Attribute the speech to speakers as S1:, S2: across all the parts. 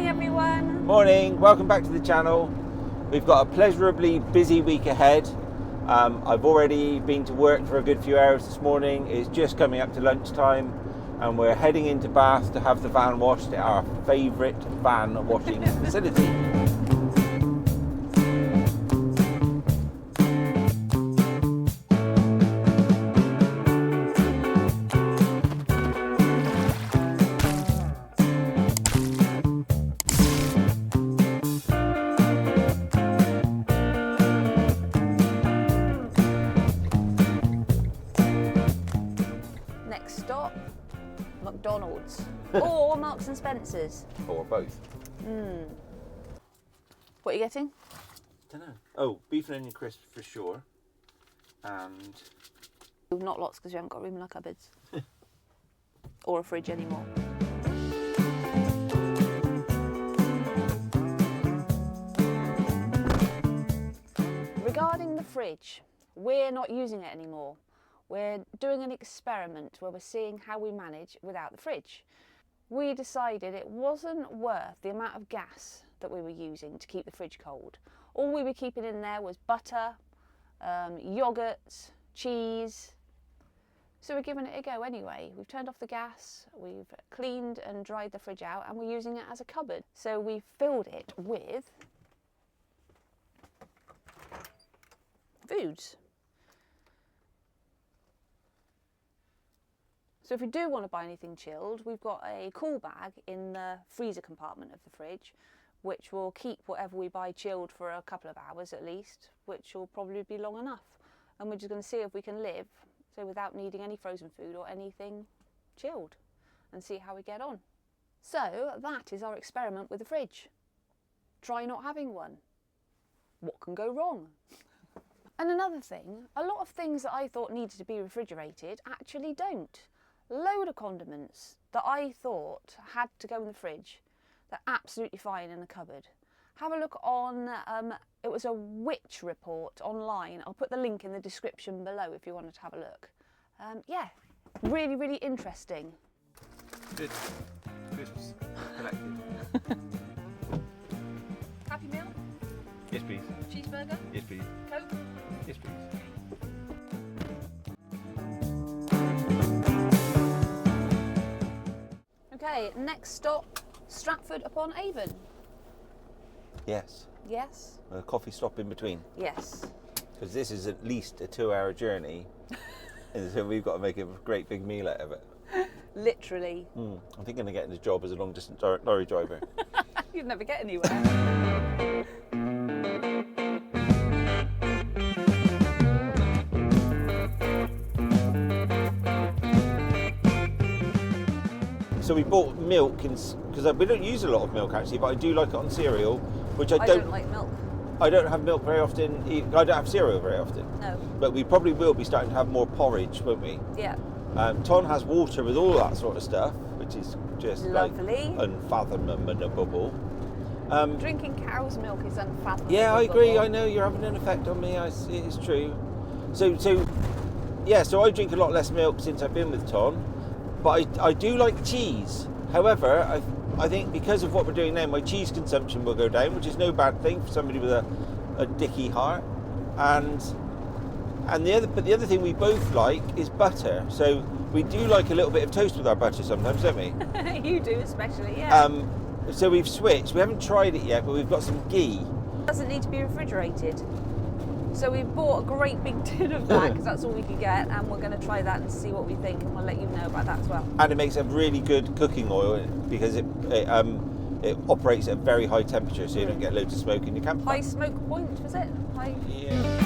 S1: Morning everyone.
S2: Morning, welcome back to the channel. We've got a pleasurably busy week ahead. I've already been to work for a good few hours this morning. It's just coming up to lunchtime and we're heading into Bath to have the van washed at our favourite van washing facility.
S1: Next stop, McDonald's or Marks and Spencer's.
S2: Or both.
S1: What are you getting?
S2: Don't know. Oh, beef and onion crisps for sure. And
S1: Not lots because you haven't got room in our cupboards. Or a fridge anymore. Regarding the fridge, we're not using it anymore. We're doing an experiment where we're seeing how we manage without the fridge. We decided it wasn't worth the amount of gas that we were using to keep the fridge cold. All we were keeping in there was butter, yoghurt, cheese. So we're giving it a go anyway. We've turned off the gas, we've cleaned and dried the fridge out, and we're using it as a cupboard. So we've filled it with foods. So if we do want to buy anything chilled, we've got a cool bag in the freezer compartment of the fridge, which will keep whatever we buy chilled for a couple of hours at least, which will probably be long enough. And we're just going to see if we can live, so without needing any frozen food or anything chilled, and see how we get on. So that is our experiment with the fridge. Try not having one. What can go wrong? And another thing, a lot of things that I thought needed to be refrigerated actually don't. Load of condiments that I thought had to go in the fridge, they're absolutely fine in the cupboard. Have a look on, it was a witch report online. I'll put the link in the description below if you wanted to have a look. Yeah, really, really interesting.
S2: good. Crisps collected.
S1: Happy meal?
S2: Yes, please.
S1: Cheeseburger?
S2: Yes, please.
S1: Coke?
S2: Yes, please.
S1: Okay, next stop, Stratford-Upon-Avon.
S2: Yes.
S1: Yes?
S2: A coffee stop in between.
S1: Yes.
S2: Because this is at least a 2-hour journey. And so we've got to make a great big meal out of it.
S1: Literally.
S2: I'm thinking of getting a job as a long distance lorry driver.
S1: You'd never get anywhere.
S2: So we bought milk because we don't use a lot of milk actually, but I do like it on cereal, which I
S1: don't like milk.
S2: I don't have milk very often. I don't have cereal very often.
S1: No.
S2: But we probably will be starting to have more porridge, won't we?
S1: Yeah.
S2: Ton has water with all that sort of stuff, which is just
S1: Lovely.
S2: like unfathomable.
S1: Drinking cow's milk is unfathomable.
S2: Yeah, I agree. I know you're having an effect on me. It's true. So I drink a lot less milk since I've been with Ton, but I do like cheese. However, I think because of what we're doing now, my cheese consumption will go down, which is no bad thing for somebody with a dicky heart. And the other thing we both like is butter. So we do like a little bit of toast with our butter sometimes, don't we?
S1: You do especially, yeah.
S2: So we've switched. We haven't tried it yet, but we've got some ghee.
S1: It doesn't need to be refrigerated. So we bought a great big tin of that because that's all we could get, and we're going to try that and see what we think, and we'll let you know about that as well.
S2: And it makes a really good cooking oil because it operates at a very high temperature, so you don't get loads of smoke in your camper.
S1: High smoke point, was it?
S2: Yeah.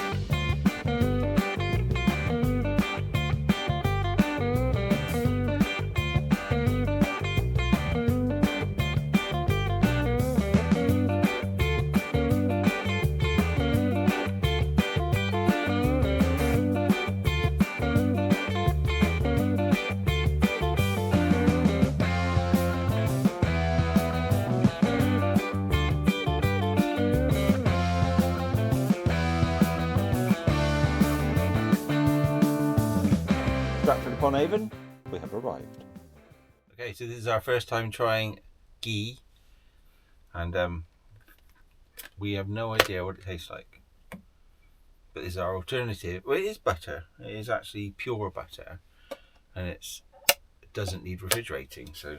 S2: Stratford-Upon-Avon, we have arrived. Okay, so this is our first time trying ghee. and we have no idea what it tastes like. But this is our alternative. Well, it is butter. It is actually pure butter, and it doesn't need refrigerating. So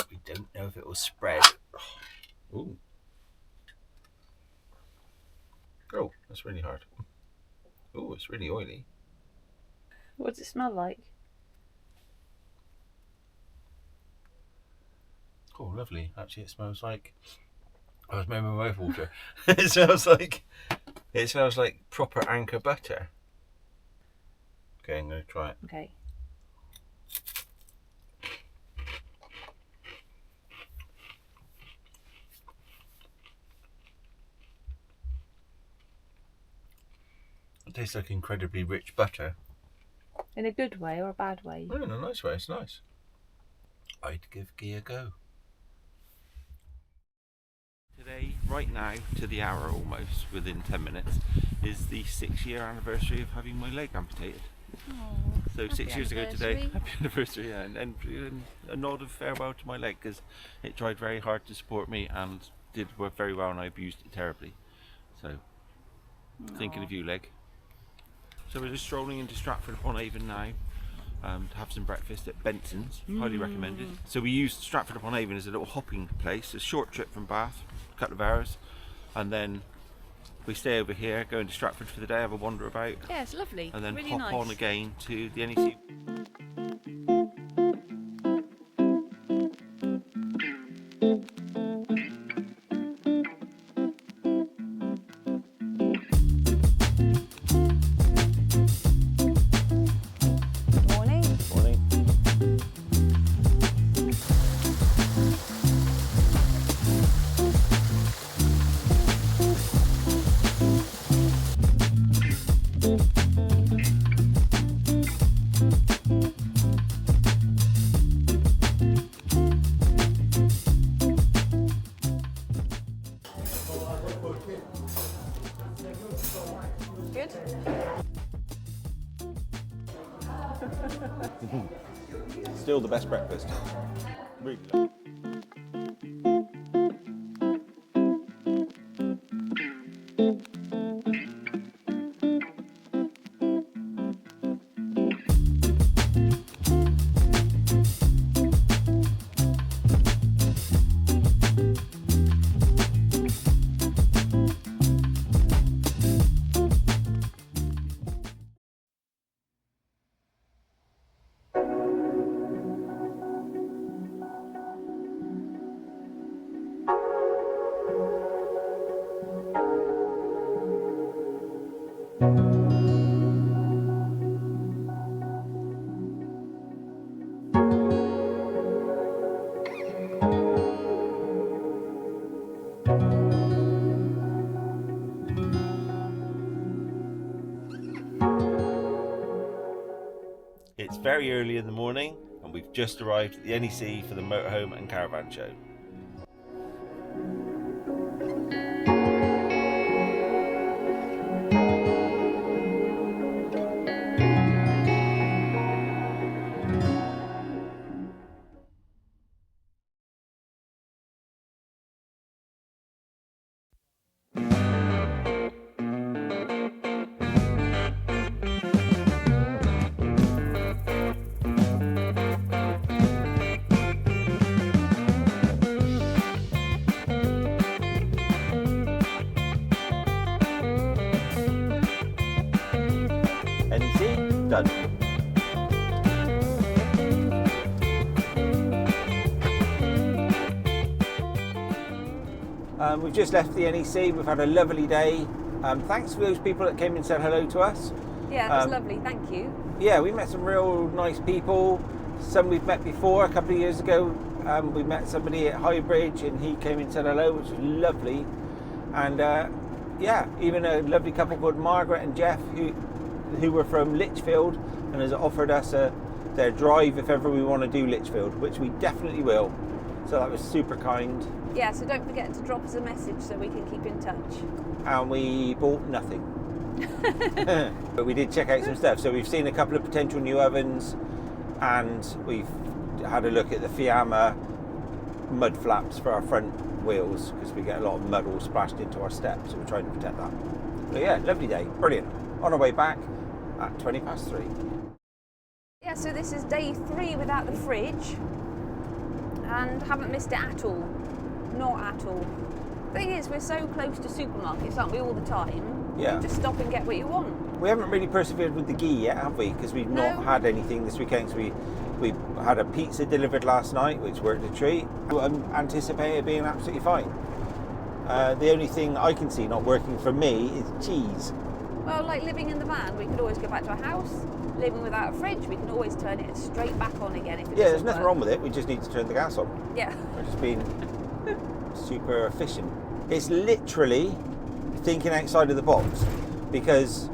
S2: we don't know if it will spread. Ooh. Oh, that's really hard. Oh, it's really oily.
S1: What does it smell like?
S2: Oh, lovely. Actually, it smells like... I was making my mouth water. It smells like proper Anchor butter. Okay, I'm going to try it.
S1: Okay.
S2: It tastes like incredibly rich butter.
S1: In a good way or a bad way?
S2: Oh, in a nice way, it's nice. I'd give Ghee a go. Today, right now, to the hour almost, within 10 minutes, is the 6-year anniversary of having my leg amputated.
S1: Aww,
S2: So 6 years ago today, happy anniversary, yeah, and a nod of farewell to my leg, because it tried very hard to support me and did work very well, and I abused it terribly. So, thinking of you, leg. So we're just strolling into Stratford-Upon-Avon now to have some breakfast at Benson's, highly recommended. So we used Stratford-Upon-Avon as a little hopping place, a short trip from Bath, a couple of hours, and then we stay over here, go into Stratford for the day, have a wander about.
S1: Yeah, it's lovely.
S2: And then
S1: really
S2: hop
S1: nice.
S2: on again to the NEC.
S1: Good?
S2: Still the best breakfast. Really good. It's very early in the morning and we've just arrived at the NEC for the Motorhome and Caravan show. NEC, done. We've just left the NEC, we've had a lovely day. Thanks for those people that came and said hello to us.
S1: Yeah, it was lovely, thank you.
S2: Yeah, we met some real nice people. Some we've met before, a couple of years ago. We met somebody at Highbridge and he came and said hello, which was lovely. And yeah, even a lovely couple called Margaret and Jeff who were from Lichfield and has offered us their drive if ever we want to do Lichfield, which we definitely will. So that was super kind.
S1: Yeah, so don't forget to drop us a message so we can keep in touch.
S2: And we bought nothing. But we did check out some stuff. So we've seen a couple of potential new ovens and we've had a look at the Fiamma mud flaps for our front wheels because we get a lot of mud all splashed into our steps, so we're trying to protect that. But yeah, lovely day, brilliant. On our way back at 3:20.
S1: Yeah, so this is day 3 without the fridge, and haven't missed it at all. Not at all. Thing is, we're so close to supermarkets, aren't we, all the time?
S2: Yeah.
S1: You just stop and get what you want.
S2: We haven't really persevered with the Ghee yet, have we? Because we've not had anything this weekend. So we had a pizza delivered last night, which worked a treat. I'm anticipating it being absolutely fine. The only thing I can see not working for me is cheese.
S1: Well, like living in the van, we could always go back to our house. Living without a fridge, we can always turn it straight back on again if it
S2: Yeah,
S1: doesn't
S2: there's nothing
S1: work.
S2: wrong with it. We just need to turn the gas on.
S1: Yeah.
S2: We're just being super efficient. It's literally thinking outside of the box, because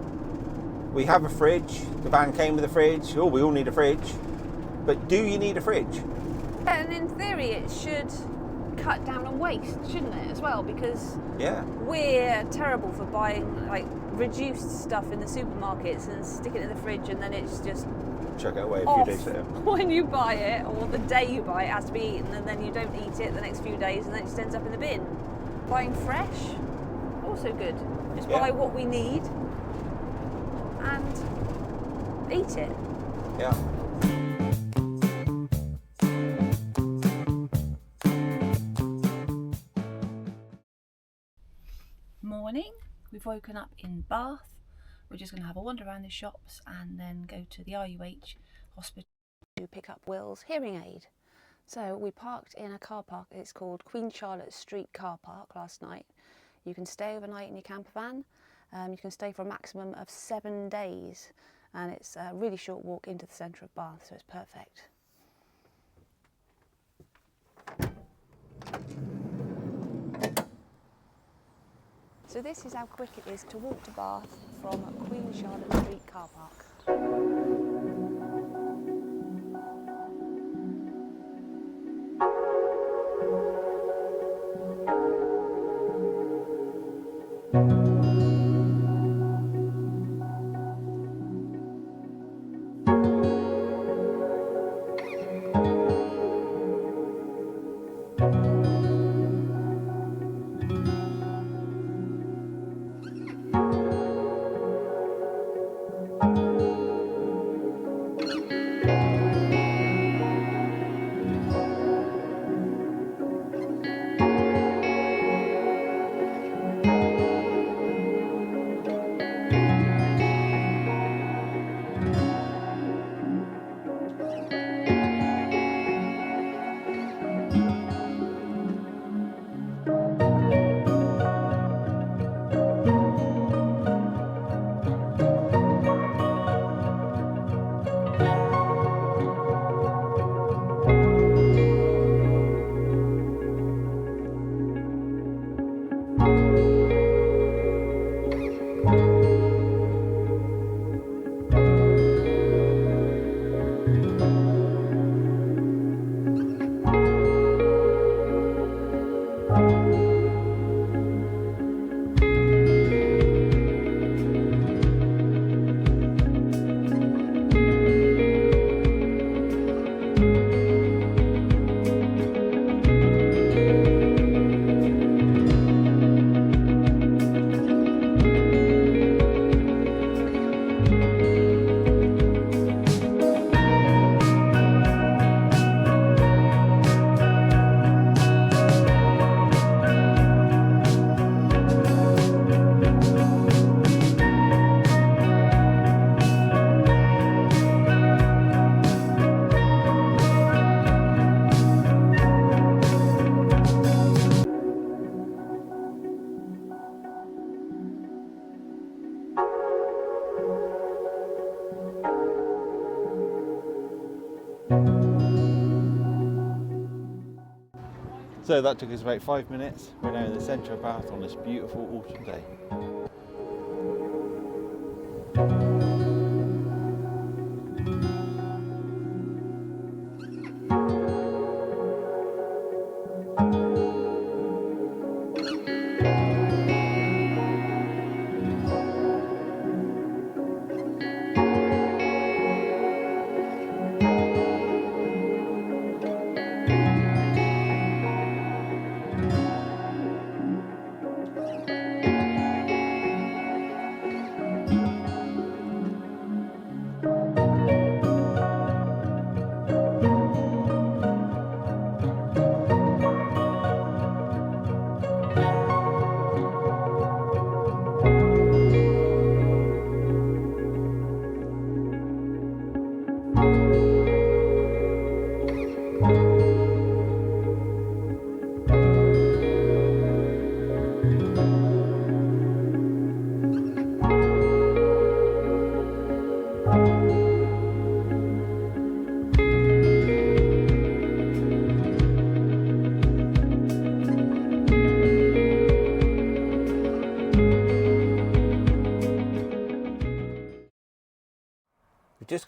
S2: we have a fridge. The van came with a fridge. Oh, we all need a fridge. But do you need a fridge?
S1: And in theory, it should cut down on waste, shouldn't it, as well? Because
S2: Yeah.
S1: we're terrible for buying like reduced stuff in the supermarkets and stick it in the fridge, and then it's just
S2: Chuck it away a
S1: off
S2: few days later.
S1: when you buy it, or the day you buy it has to be eaten, and then you don't eat it the next few days, and then it just ends up in the bin. Buying fresh, also good. Just
S2: Yeah.
S1: buy what we need and eat it.
S2: Yeah.
S1: Morning. We've woken up in Bath. We're just going to have a wander around the shops and then go to the RUH hospital to pick up Will's hearing aid. So we parked in a car park. It's called Queen Charlotte Street Car Park last night. You can stay overnight in your camper van. You can stay for a maximum of 7 days, and it's a really short walk into the centre of Bath, so it's perfect. So this is how quick it is to walk to Bath from Queen Charlotte Street Car Park.
S2: So that took us about 5 minutes. We're now in the centre of Bath on this beautiful autumn day.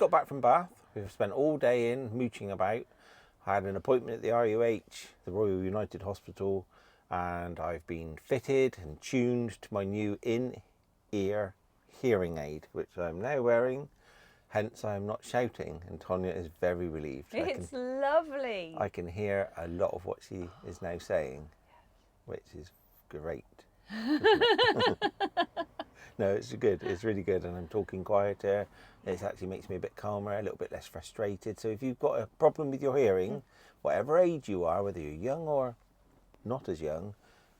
S2: got back from Bath. We've spent all day in mooching about. I had an appointment at the RUH, the Royal United Hospital, and I've been fitted and tuned to my new in-ear hearing aid, which I'm now wearing. Hence, I'm not shouting, and Tonya is very relieved.
S1: It's lovely.
S2: I can hear a lot of what she is now saying, which is great. No, it's good. It's really good, and I'm talking quieter. It actually makes me a bit calmer, a little bit less frustrated. So if you've got a problem with your hearing, whatever age you are, whether you're young or not as young,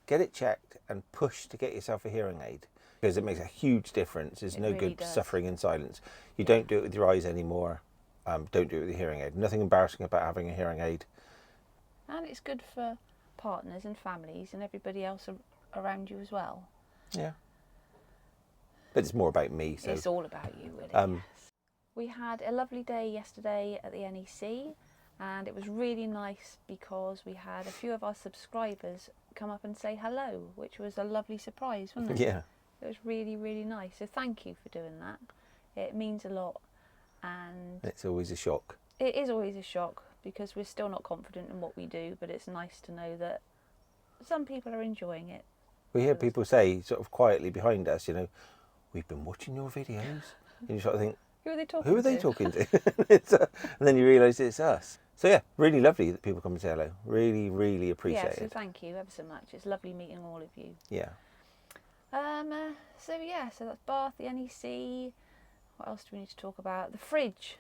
S2: get it checked and push to get yourself a hearing aid, because it makes a huge difference. There's no good suffering in silence. You don't do it with your eyes anymore. Don't do it with a hearing aid. Nothing embarrassing about having a hearing aid.
S1: And it's good for partners and families and everybody else around you as well.
S2: Yeah. But it's more about me. So.
S1: It's all about you, really. Yes. We had a lovely day yesterday at the NEC, and it was really nice because we had a few of our subscribers come up and say hello, which was a lovely surprise, wasn't it?
S2: Yeah.
S1: It was really, really nice. So thank you for doing that. It means a lot, and
S2: it's always a shock.
S1: It is always a shock because we're still not confident in what we do, but it's nice to know that some people are enjoying it.
S2: We hear people say, sort of quietly behind us, you know, we've been watching your videos. And you sort of think,
S1: who are they talking to?
S2: Who are they talking to? And then you realise it's us. So yeah, really lovely that people come and say hello. Really, really appreciate it.
S1: Yeah, so thank you ever so much. It's lovely meeting all of you.
S2: Yeah.
S1: So that's Bath, the NEC. What else do we need to talk about? The fridge.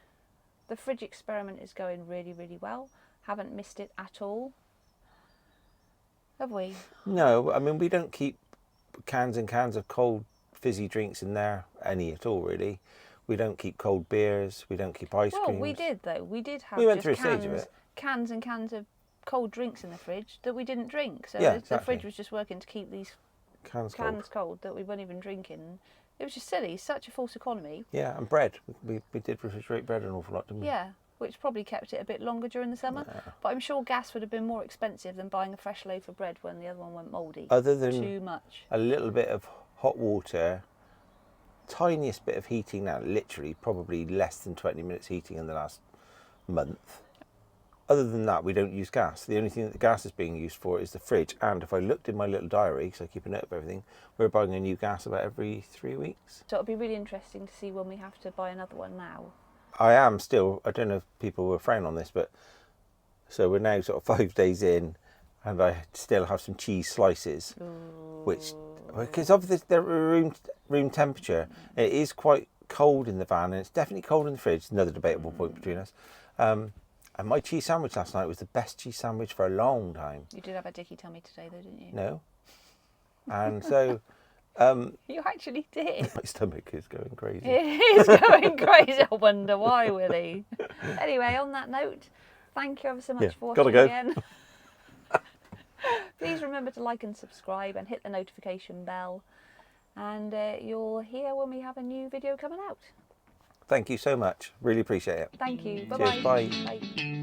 S1: The fridge experiment is going really, really well. Haven't missed it at all. Have we?
S2: No, I mean, we don't keep cans and cans of cold fizzy drinks in there any at all, really. We don't keep cold beers. We don't keep ice creams.
S1: Well, we did though. We did have
S2: went
S1: just
S2: through a stage of it.
S1: cans and cans of cold drinks in the fridge that we didn't drink. So
S2: Yeah,
S1: the
S2: exactly.
S1: fridge was just working to keep these
S2: cans
S1: cold that we weren't even drinking. It was just silly. Such a false economy.
S2: Yeah, and bread. We did refrigerate bread an awful lot, didn't we?
S1: Yeah, which probably kept it a bit longer during the summer.
S2: Yeah.
S1: But I'm sure gas would have been more expensive than buying a fresh loaf of bread when the other one went mouldy.
S2: Other than
S1: too much.
S2: A little bit of hot water, tiniest bit of heating now, literally probably less than 20 minutes heating in the last month. Other than that, we don't use gas. The only thing that the gas is being used for is the fridge. And if I looked in my little diary, because I keep a note of everything, we're buying a new gas about every 3 weeks.
S1: So it'll be really interesting to see when we have to buy another one now.
S2: I am still, I don't know if people will frown on this, but so we're now sort of 5 days in, and I still have some cheese slices, which, because of the room temperature, it is quite cold in the van, and it's definitely cold in the fridge. Another debatable point between us. And my cheese sandwich last night was the best cheese sandwich for a long time.
S1: You did have a dicky tummy today though, didn't you?
S2: No. And so...
S1: you actually did.
S2: My stomach is going crazy.
S1: It is going crazy. I wonder why, Willie. Anyway, on that note, thank you ever so much for watching again. Please remember to like and subscribe and hit the notification bell. And you'll hear when we have a new video coming out.
S2: Thank you so much. Really appreciate it.
S1: Thank you.
S2: Cheers,
S1: Bye-bye.
S2: bye.
S1: Bye.